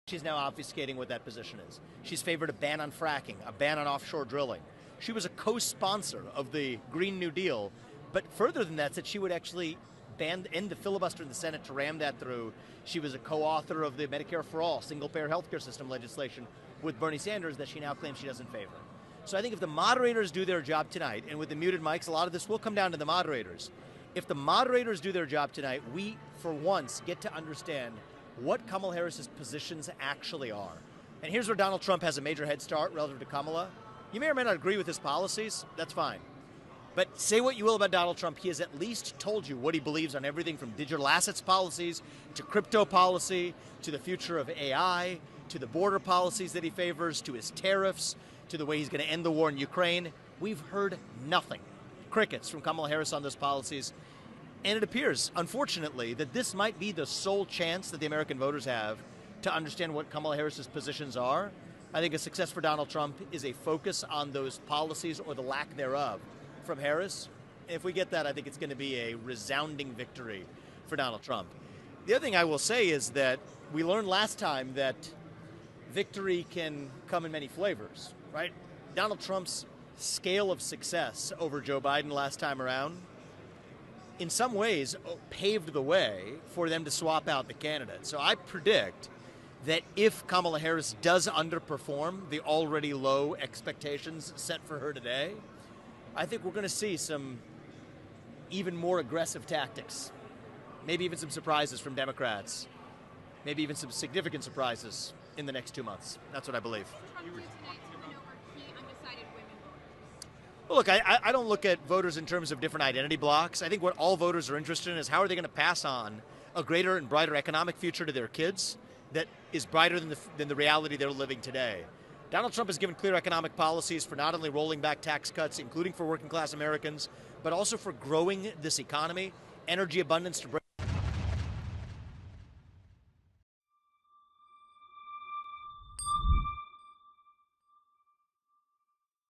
She's now obfuscating what that position is. She's favored a ban on fracking, a ban on offshore drilling. She was a co-sponsor of the Green New Deal, but further than that, said she would actually end the filibuster in the Senate to ram that through. She was a co-author of the Medicare for All, single-payer healthcare system legislation with Bernie Sanders that she now claims she doesn't favor. So I think if the moderators do their job tonight, and with the muted mics, a lot of this will come down to the moderators. If the moderators do their job tonight, we, for once, get to understand what Kamala Harris's positions actually are. And here's where Donald Trump has a major head start relative to Kamala. You may or may not agree with his policies, that's fine. But say what you will about Donald Trump, he has at least told you what he believes on everything from digital assets policies, to crypto policy, to the future of AI, to the border policies that he favors, to his tariffs, to the way he's going to end the war in Ukraine. We've heard nothing. Crickets from Kamala Harris on those policies. And it appears, unfortunately, that this might be the sole chance that the American voters have to understand what Kamala Harris's positions are. I think a success for Donald Trump is a focus on those policies or the lack thereof from Harris. If we get that, I think it's going to be a resounding victory for Donald Trump. The other thing I will say is that we learned last time that victory can come in many flavors, right? Donald Trump's scale of success over Joe Biden last time around in some ways paved the way for them to swap out the candidate. So I predict that if Kamala Harris does underperform the already low expectations set for her today, I think we're going to see some even more aggressive tactics, maybe even some surprises from Democrats, maybe even some significant surprises in the next 2 months. That's what I believe. Well, look, I don't look at voters in terms of different identity blocks. I think what all voters are interested in is how are they going to pass on a greater and brighter economic future to their kids that is brighter than the reality they're living today. Donald Trump has given clear economic policies for not only rolling back tax cuts, including for working class Americans, but also for growing this economy, energy abundance to bring